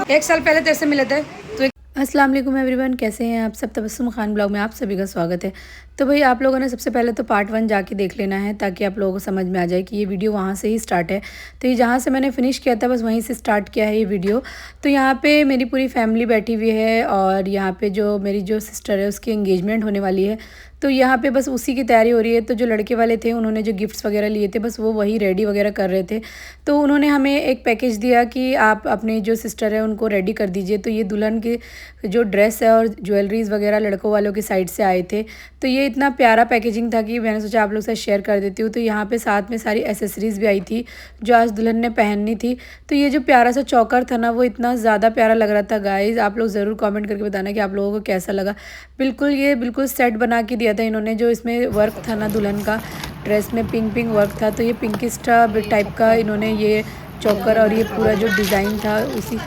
एक साल पहले तेरे से मिले थे तो। अस्सलाम वालेकुम एवरीवन, कैसे हैं आप सब। तबस्सुम खान ब्लॉग में आप सभी का स्वागत है। तो भाई आप लोगों ने सबसे पहले तो पार्ट 1 जाके देख लेना है ताकि आप लोगों को समझ में आ जाए कि ये वीडियो वहाँ से ही स्टार्ट है। तो ये जहाँ से मैंने फिनिश किया था बस वहीं से स्टार्ट किया है ये वीडियो। तो यहाँ पे मेरी पूरी फैमिली बैठी हुई है और यहाँ पे जो मेरी जो सिस्टर है उसकी एंगेजमेंट होने वाली है। तो यहाँ पे बस उसी की तैयारी हो रही है। तो जो लड़के वाले थे उन्होंने जो गिफ्ट्स वगैरह लिए थे बस वो वही रेडी वगैरह कर रहे थे। तो उन्होंने हमें एक पैकेज दिया कि आप अपने जो सिस्टर है उनको रेडी कर दीजिए। तो ये दुल्हन की जो ड्रेस है और ज्वेलरीज़ वगैरह लड़कों वालों की साइड से आए थे। तो ये इतना प्यारा पैकेजिंग था कि मैंने सोचा आप लोग से शेयर कर देती हूँ। तो यहाँ पे साथ में सारी एसेसरीज़ भी आई थी जो आज दुल्हन ने पहननी थी। तो ये जो प्यारा सा चौकर था ना वो इतना ज़्यादा प्यारा लग रहा था गाइज़। आप लोग ज़रूर कमेंट करके बताना कि आप लोगों को कैसा लगा। बिल्कुल सेट बना के दिया था इन्होंने। जो इसमें वर्क था ना दुल्हन का ड्रेस में पिंक वर्क था। तो ये पिंकिस्टा टाइप का इन्होंने ये चौकर और ये पूरा जो डिज़ाइन था उसी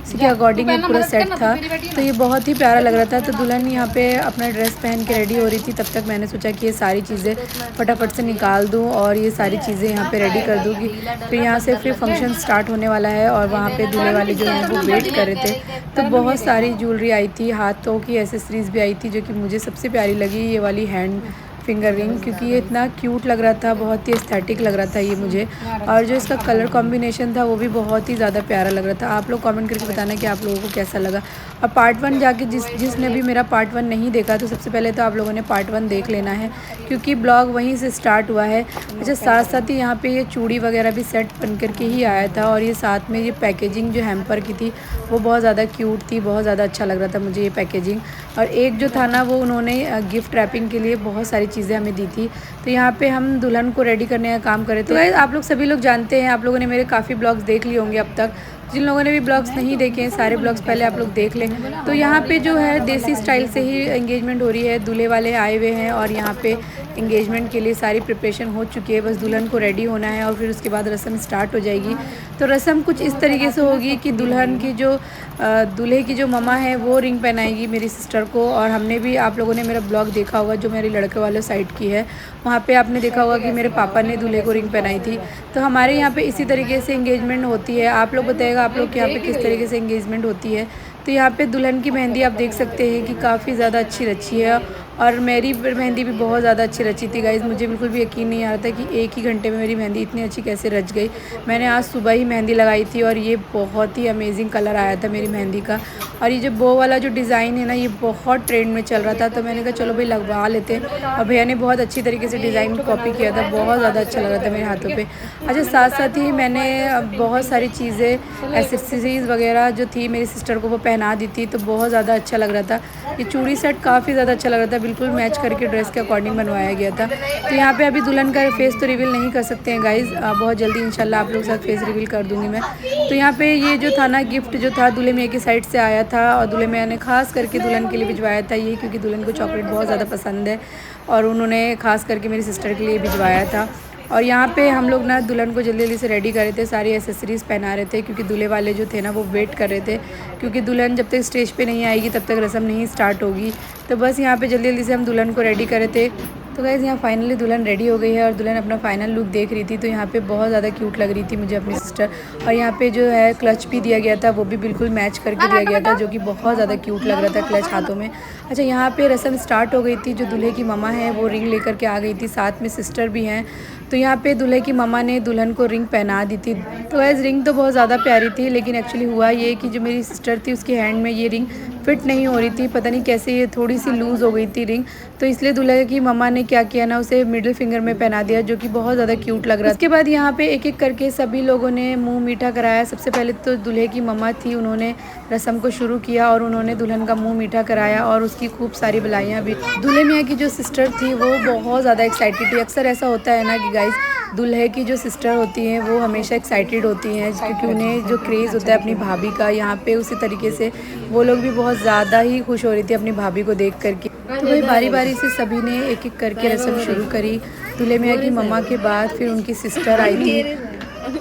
के अकॉर्डिंग ये पूरा सेट था। तो ये बहुत ही प्यारा लग रहा था। तो दुल्हन यहाँ पे अपना ड्रेस पहन के रेडी हो रही थी। तब तक मैंने सोचा कि ये सारी चीज़ें फटाफट से निकाल दूँ और ये सारी चीज़ें यहाँ पे रेडी कर दूँगी। फिर यहाँ से फिर फंक्शन स्टार्ट होने वाला है और वहाँ पे दूल्हे वाले जो हैं वो वेट कर रहे थे। तो बहुत सारी ज्वेलरी आई थी, हाथों की एसेसरीज़ भी आई थी जो कि मुझे सबसे प्यारी लगी ये वाली हैंड फिंगर रिंग, क्योंकि ये इतना क्यूट लग रहा था, बहुत ही एस्थेटिक लग रहा था ये मुझे। और जो इसका कलर कॉम्बिनेशन था वो भी बहुत ही ज़्यादा प्यारा लग रहा था। आप लोग कमेंट करके बताना कि आप लोगों को कैसा लगा। और पार्ट 1 जाके जिसने भी मेरा पार्ट 1 नहीं देखा तो सबसे पहले तो आप लोगों ने पार्ट 1 देख लेना है क्योंकि ब्लॉग वहीं से स्टार्ट हुआ है। अच्छा, साथ साथ ही यहाँ पे ये चूड़ी वगैरह भी सेट बन करके ही आया था और ये साथ में ये पैकेजिंग जो हैम्पर की थी वो बहुत ज़्यादा क्यूट थी, बहुत ज़्यादा अच्छा लग रहा था मुझे ये पैकेजिंग। और एक जो था ना वो उन्होंने गिफ्ट रैपिंग के लिए बहुत सारी चीज़ें हमें दी थी। तो यहाँ पे हम दुल्हन को रेडी करने का काम कर रहे थे। तो आप लोग सभी लोग जानते हैं, आप लोगों ने मेरे काफ़ी ब्लॉग्स देख लिए होंगे अब तक। जिन लोगों ने भी ब्लॉग्स नहीं देखे हैं सारे ब्लॉग्स पहले आप लोग देख लें। तो यहाँ पे जो है देसी स्टाइल से ही एंगेजमेंट हो रही है। दूल्हे वाले आए हुए हैं और यहाँ पे एंगेजमेंट के लिए सारी प्रिपरेशन हो चुकी है। बस दुल्हन को रेडी होना है और फिर उसके बाद रस्म स्टार्ट हो जाएगी। तो रस्म कुछ इस तरीके से होगी कि दुल्हन की जो दूल्हे की जो ममा है वो रिंग पहनाएगी मेरी सिस्टर को। और हमने भी, आप लोगों ने मेरा ब्लॉग देखा होगा जो मेरे लड़के वाले साइड की है, वहाँ पे आपने देखा होगा कि मेरे पापा ने दूल्हे को रिंग पहनाई थी। तो हमारे यहाँ पे इसी तरीके से एंगेजमेंट होती है। आप लोग बताइएगा आप लोग के यहाँ पे किस तरीके से एंगेजमेंट होती है। तो यहाँ पे दुल्हन की मेहंदी आप देख सकते हैं कि काफ़ी ज़्यादा अच्छी रची है और मेरी मेहंदी भी बहुत ज़्यादा अच्छी रची थी गाइज़। मुझे बिल्कुल भी यकीन नहीं आ रहा था कि एक ही घंटे में मेरी मेहंदी इतनी अच्छी कैसे रच गई। मैंने आज सुबह ही मेहंदी लगाई थी और ये बहुत ही अमेजिंग कलर आया था मेरी मेहंदी का। और ये जो बो वाला जो डिज़ाइन है ना ये बहुत ट्रेंड में चल रहा था। तो मैंने कहा चलो भाई लगवा लेते हैं और भैया ने बहुत अच्छी तरीके से डिज़ाइन कॉपी किया था, बहुत ज़्यादा अच्छा लग रहा था मेरे हाथों पे। अच्छा, साथ साथ ही मैंने बहुत सारी चीज़ें एक्सेसरीज़ वगैरह जो थी मेरी सिस्टर को वो पहना दी थी। तो बहुत ज़्यादा अच्छा लग रहा था। ये चूड़ी सेट काफ़ी ज़्यादा अच्छा लग रहा था, बिल्कुल मैच करके ड्रेस के अकॉर्डिंग बनवाया गया था। तो यहाँ पे अभी दुल्हन का फेस तो रिवील नहीं कर सकते हैं गाइज़, बहुत जल्दी इंशाल्लाह आप लोग के साथ फेस रिवील कर दूँगी मैं। तो यहाँ पे ये जो था ना गिफ्ट जो था दूल्हे मियाँ की साइड से आया था और दूल्हे मियाँ ने खास करके दुल्हन के लिए भिजवाया था ये, क्योंकि दुल्हन को चॉकलेट बहुत ज़्यादा पसंद है और उन्होंने खास करके मेरी सिस्टर के लिए भिजवाया था। और यहाँ पे हम लोग ना दुल्हन को जल्दी जल्दी से रेडी कर रहे थे, सारी एसेसरीज़ पहना रहे थे क्योंकि दूल्हे वाले जो थे ना वो वेट कर रहे थे, क्योंकि दुल्हन जब तक स्टेज पे नहीं आएगी तब तक रस्म नहीं स्टार्ट होगी। तो बस यहाँ पे जल्दी जल्दी से हम दुल्हन को रेडी कर रहे थे। तो गाइज़ यहाँ फाइनली दुल्हन रेडी हो गई है और दुल्हन अपना फाइनल लुक देख रही थी। तो यहाँ पे बहुत ज़्यादा क्यूट लग रही थी मुझे अपनी सिस्टर। और यहाँ पे जो है क्लच भी दिया गया था वो भी बिल्कुल मैच करके दिया गया था जो कि बहुत ज़्यादा क्यूट लग रहा था क्लच हाथों में। अच्छा, यहाँ पे रस्म स्टार्ट हो गई थी। जो दूल्हे की ममा है वो रिंग लेकर के आ गई थी, साथ में सिस्टर भी हैं। तो यहाँ पे दूल्हे की ममा ने दुल्हन को रिंग पहना दी थी। तो गाइज़ रिंग तो बहुत ज़्यादा प्यारी थी, लेकिन एक्चुअली हुआ ये कि जो मेरी सिस्टर थी उसकी हैंड में ये रिंग फिट नहीं हो रही थी, पता नहीं कैसे ये थोड़ी सी लूज़ हो गई थी रिंग। तो इसलिए दूल्हे की ममा ने क्या किया ना उसे मिडिल फिंगर में पहना दिया जो कि बहुत ज़्यादा क्यूट लग रहा था। उसके बाद यहाँ पे एक एक करके सभी लोगों ने मुंह मीठा कराया। सबसे पहले तो दूल्हे की ममा थी, उन्होंने रस्म को शुरू किया और उन्होंने दुल्हन का मुंह मीठा कराया और उसकी खूब सारी बधाइयाँ भी। दूल्हे मियाँ की जो सिस्टर थी वो बहुत ज़्यादा एक्साइटेड थी। अक्सर ऐसा होता है ना कि गाइज़ दूल्हे की जो सिस्टर होती हैं वो हमेशा एक्साइटेड होती हैं क्योंकि उन्हें जो क्रेज़ होता है अपनी भाभी का, यहाँ पे उसी तरीके से वो लोग भी बहुत ज़्यादा ही खुश हो रही थी अपनी भाभी को देख करके। तो भाई बारी बारी से सभी ने एक एक करके रस्म शुरू करी। दूल्हे मियाँ की मम्मा के बाद फिर उनकी सिस्टर आई थी।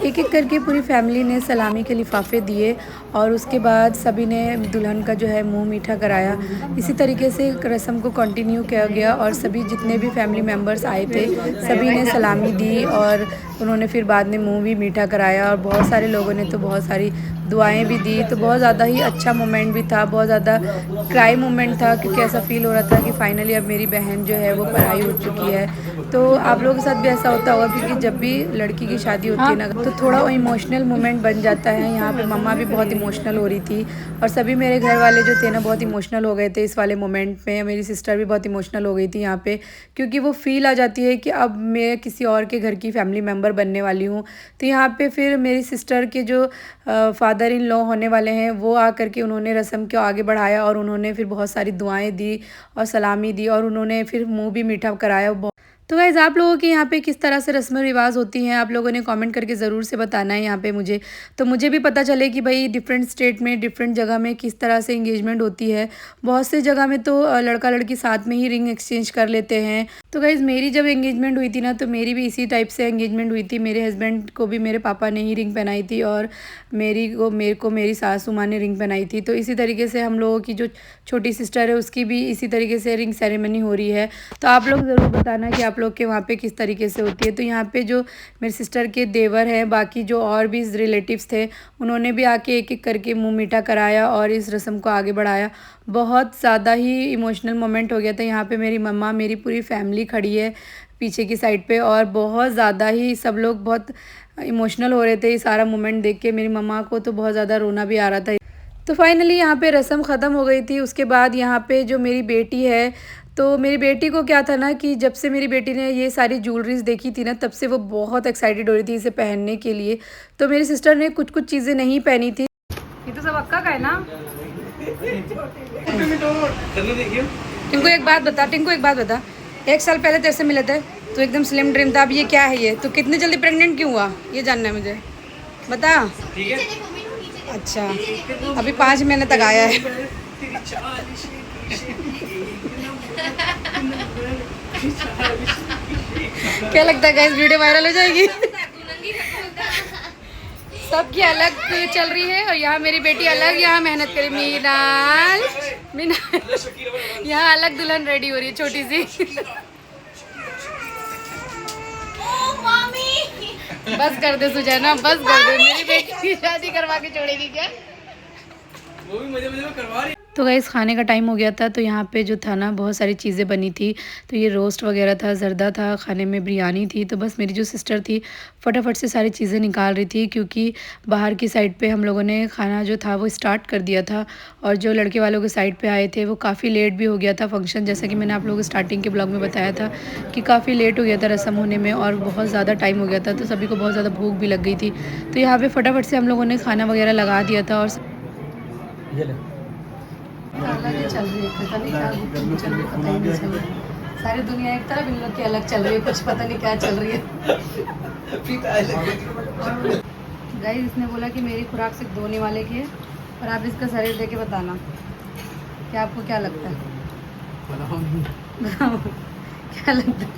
एक एक करके पूरी फैमिली ने सलामी के लिफाफे दिए और उसके बाद सभी ने दुल्हन का जो है मुंह मीठा कराया। इसी तरीके से रस्म को कंटिन्यू किया गया और सभी जितने भी फैमिली मेम्बर्स आए थे सभी ने सलामी दी और उन्होंने फिर बाद में मुँह भी मीठा कराया और बहुत सारे लोगों ने तो बहुत सारी दुआएं भी दी। तो बहुत ज़्यादा ही अच्छा मोमेंट भी था, बहुत ज़्यादा क्राई मोमेंट था, क्योंकि ऐसा फ़ील हो रहा था कि फ़ाइनली अब मेरी बहन जो है वो पराई हो चुकी है। तो आप लोगों के साथ भी ऐसा होता होगा, क्योंकि जब भी लड़की की शादी होती है ना तो थोड़ा इमोशनल मोमेंट बन जाता है। यहाँ पे मम्मा भी बहुत इमोशनल हो रही थी और सभी मेरे घर वाले जो थे ना बहुत इमोशनल हो गए थे इस वाले मोमेंट में। मेरी सिस्टर भी बहुत इमोशनल हो गई थी यहाँ पे, क्योंकि वो फील आ जाती है कि अब मैं किसी और के घर की फैमिली मेम्बर बनने वाली हूँ। तो यहाँ पे फिर मेरी सिस्टर के जो फादर इन लॉ होने वाले हैं वो आकर के उन्होंने रस्म को आगे बढ़ाया और उन्होंने फिर बहुत सारी दुआएं दी और सलामी दी और उन्होंने फिर मुंह भी मीठा कराया। तो गाइज़ आप लोगों के यहाँ पे किस तरह से रस्म रिवाज होती हैं, आप लोगों ने कमेंट करके ज़रूर से बताना है यहाँ पे मुझे, तो मुझे भी पता चले कि भाई डिफरेंट स्टेट में डिफरेंट जगह में किस तरह से इंगेजमेंट होती है। बहुत से जगह में तो लड़का लड़की साथ में ही रिंग एक्सचेंज कर लेते हैं। तो गाइज़ मेरी जब एंगेजमेंट हुई थी ना तो मेरी भी इसी टाइप से एंगेजमेंट हुई थी। मेरे हस्बैंड को भी मेरे पापा ने ही रिंग पहनाई थी और मेरे को मेरी सासू माँ ने रिंग पहनाई थी। तो इसी तरीके से हम लोगों की जो छोटी सिस्टर है उसकी भी इसी तरीके से रिंग सेरेमनी हो रही है। तो आप लोग ज़रूर बताना कि आप लोग के वहाँ पे किस तरीके से होती है। तो यहाँ पे जो मेरी सिस्टर के देवर हैं, बाकी जो और भी रिलेटिव्स थे, उन्होंने भी आके एक एक करके मुँह मीठा कराया और इस रस्म को आगे बढ़ाया। बहुत ज़्यादा ही इमोशनल मोमेंट हो गया था। यहाँ पे मेरी मम्मा, मेरी पूरी फैमिली खड़ी है पीछे की साइड पे और बहुत ज़्यादा ही सब लोग बहुत इमोशनल हो रहे थे। ये सारा मोमेंट देख के मेरी मम्मा को तो बहुत ज़्यादा रोना भी आ रहा था। तो फाइनली यहाँ पे रस्म ख़त्म हो गई थी। उसके बाद यहाँ पे जो मेरी बेटी है, तो मेरी बेटी को क्या था ना कि जब से मेरी बेटी ने ये सारी ज्वेलरीज देखी थी ना तब से वो बहुत एक्साइटेड हो रही थी इसे पहनने के लिए। तो मेरी सिस्टर ने कुछ कुछ चीज़ें नहीं पहनी थी। ये तो सब अक्का का है ना। टिंकू एक बात बता, 1 साल पहले तेरे से मिले थे तो एकदम स्लिम ड्रीम था, अब ये क्या है ये? तो कितनी जल्दी प्रेग्नेंट क्यों हुआ, ये जानना है मुझे, बता। अच्छा, अभी 5 महीने तक आया है। क्या लगता है गाइस वीडियो वायरल हो जाएगी? सबकी अलग चल रही है और यहाँ मेरी बेटी अलग यहाँ मेहनत करी। मीनाल यहाँ अलग दुल्हन रेडी हो रही है छोटी सी। बस कर दे सुजैना, बस कर दे, मेरी बेटी की शादी करवा के छोड़ेगी क्या? वो भी मजे में करवा रही। तो गाइस खाने का टाइम हो गया था। तो यहाँ पे जो था ना बहुत सारी चीज़ें बनी थी। तो ये रोस्ट वगैरह था, ज़र्दा था, खाने में बिरयानी थी। तो बस मेरी जो सिस्टर थी फटाफट से सारी चीज़ें निकाल रही थी, क्योंकि बाहर की साइड पे हम लोगों ने खाना जो था वो स्टार्ट कर दिया था और जो लड़के वालों के साइड पे आए थे वो काफ़ी लेट भी हो गया था फंक्शन। जैसा कि मैंने आप लोगों को स्टार्टिंग के ब्लॉग में बताया था कि काफ़ी लेट हो गया था रस्म होने में और बहुत ज़्यादा टाइम हो गया था, तो सभी को बहुत ज़्यादा भूख भी लग गई थी। तो यहाँ पर फटाफट से हम लोगों ने खाना वगैरह लगा दिया था और अलग ही चल रही है, पता नहीं क्या गुफ्तगू चल रही है, पता ही नहीं चल रहा है। सारी दुनिया एक तरफ, इन लोग की अलग चल रही है, कुछ पता नहीं क्या चल रही है। गाइस इसने बोला कि मेरी खुराक सिर्फ धोने वाले की है और आप इसका शरीर देके बताना कि आपको क्या लगता है। क्या लगता है?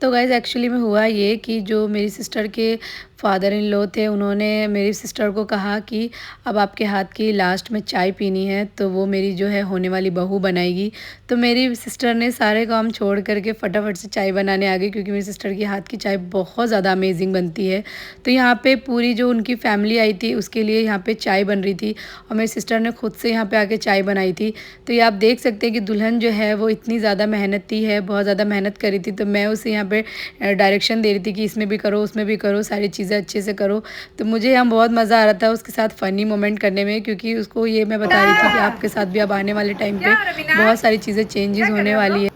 तो गाइज़ एक्चुअली में हुआ ये कि जो मेरी सिस्टर के फादर इन लॉ थे उन्होंने मेरी सिस्टर को कहा कि अब आपके हाथ की लास्ट में चाय पीनी है, तो वो मेरी जो है होने वाली बहू बनाएगी। तो मेरी सिस्टर ने सारे काम छोड़ करके फटाफट से चाय बनाने आ गई, क्योंकि मेरी सिस्टर के हाथ की चाय बहुत ज़्यादा अमेजिंग बनती है। तो यहाँ पे पूरी जो उनकी फैमिली आई थी उसके लिए यहाँ पे चाय बन रही थी और मेरी सिस्टर ने खुद से यहाँ पे आके चाय बनाई थी। तो ये आप देख सकते हैं कि दुल्हन जो है वो इतनी ज़्यादा मेहनती है, बहुत ज़्यादा मेहनत करी थी। तो मैं उसे यहाँ पे डायरेक्शन दे रही थी कि इसमें भी करो, उसमें भी करो, सारी चीज़ें अच्छे से करो। तो मुझे यहाँ बहुत मज़ा आ रहा था उसके साथ फ़नी मोमेंट करने में, क्योंकि उसको ये मैं बता रही थी कि आपके साथ भी अब आने वाले टाइम पे बहुत सारी चीज़ें चेंजेस होने वाली है।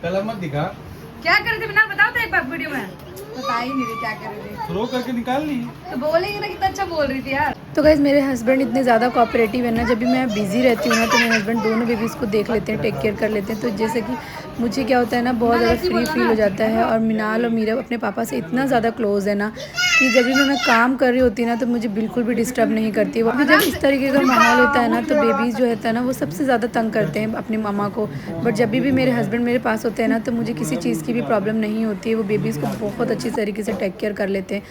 कलम मत दिखा, क्या कर रहे थे बिना बताओ तो एक बार वीडियो में बता ही नहीं रही क्या कर रही थी, थ्रो करके निकाल ली तो बोलेंगे ना कितना अच्छा बोल रही थी यार। तो गाइस मेरे हस्बैंड इतने ज़्यादा कोऑपरेटिव है ना, जब भी मैं बिज़ी रहती हूँ ना तो मेरे हस्बैंड दोनों बेबीज़ को देख लेते हैं, टेक केयर कर लेते हैं। तो जैसे कि मुझे क्या होता है ना बहुत ज़्यादा फ्री फील हो जाता है और मिनाल और मीरा अपने पापा से इतना ज़्यादा क्लोज़ है ना कि जब भी मैं काम कर रही होती है ना तो मुझे बिल्कुल भी डिस्टर्ब नहीं करती। वो भी जब इस तरीके का माहौल होता है ना तो बेबीज़ जो होता है ना वो सबसे ज़्यादा तंग करते हैं अपनी मामा को। बट जब भी मेरे हस्बैंड मेरे पास होते हैं ना तो मुझे किसी चीज़ की भी प्रॉब्लम नहीं होती है, वो बेबीज़ को बहुत अच्छी तरीके से टेक केयर कर लेते हैं।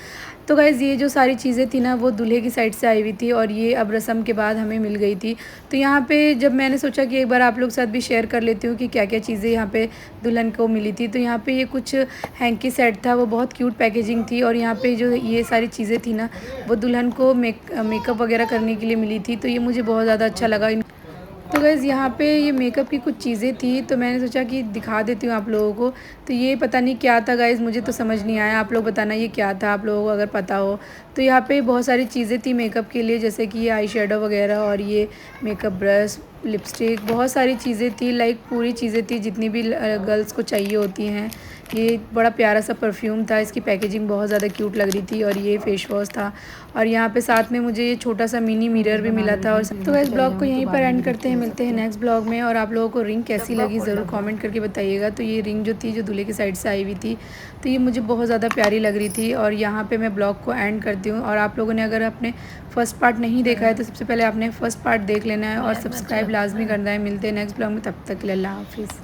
तो गाइज़ ये जो सारी चीज़ें थी ना वो दूल्हे की साइड से आई हुई थी और ये अब रस्म के बाद हमें मिल गई थी। तो यहाँ पे जब मैंने सोचा कि एक बार आप लोग के साथ भी शेयर कर लेती हूँ कि क्या-क्या चीज़ें यहाँ पे दुल्हन को मिली थी। तो यहाँ पे ये कुछ हैंकी सेट था, वो बहुत क्यूट पैकेजिंग थी और यहाँ पे जो ये सारी चीज़ें थी ना वो दुल्हन को मेकअप वगैरह करने के लिए मिली थी। तो ये मुझे बहुत ज़्यादा अच्छा लगा। तो गाइज़ यहाँ पे ये मेकअप की कुछ चीज़ें थी तो मैंने सोचा कि दिखा देती हूँ आप लोगों को। तो ये पता नहीं क्या था गाइज़, मुझे तो समझ नहीं आया, आप लोग बताना ये क्या था आप लोगों को अगर पता हो। तो यहाँ पे बहुत सारी चीज़ें थी मेकअप के लिए, जैसे कि ये आई शेडो वगैरह और ये मेकअप ब्रश, लिपस्टिक, बहुत सारी चीज़ें थी, लाइक पूरी चीज़ें थी जितनी भी गर्ल्स को चाहिए होती हैं। ये बड़ा प्यारा सा परफ्यूम था, इसकी पैकेजिंग बहुत ज़्यादा क्यूट लग रही थी और ये फेस वॉश था और यहाँ पे साथ में मुझे ये छोटा सा मिनी मिरर भी मिला था। और तो इस ब्लॉग को यहीं पर एंड करते हैं, मिलते हैं नेक्स्ट ब्लॉग में। और आप लोगों को रिंग कैसी लगी ज़रूर कमेंट करके बताइएगा। तो ये रिंग जो थी जो दूल्हे की साइड से आई हुई थी तो ये मुझे बहुत ज़्यादा प्यारी लग रही थी। और यहाँ पे मैं ब्लॉग को एंड करती हूँ और आप लोगों ने अगर अपने फर्स्ट पार्ट नहीं देखा है तो सबसे पहले आपने फर्स्ट पार्ट देख लेना है और सब्सक्राइब लाजमी करना है। मिलते हैं नेक्स्ट ब्लॉग में, तब तक के लिए अल्लाह हाफिज़।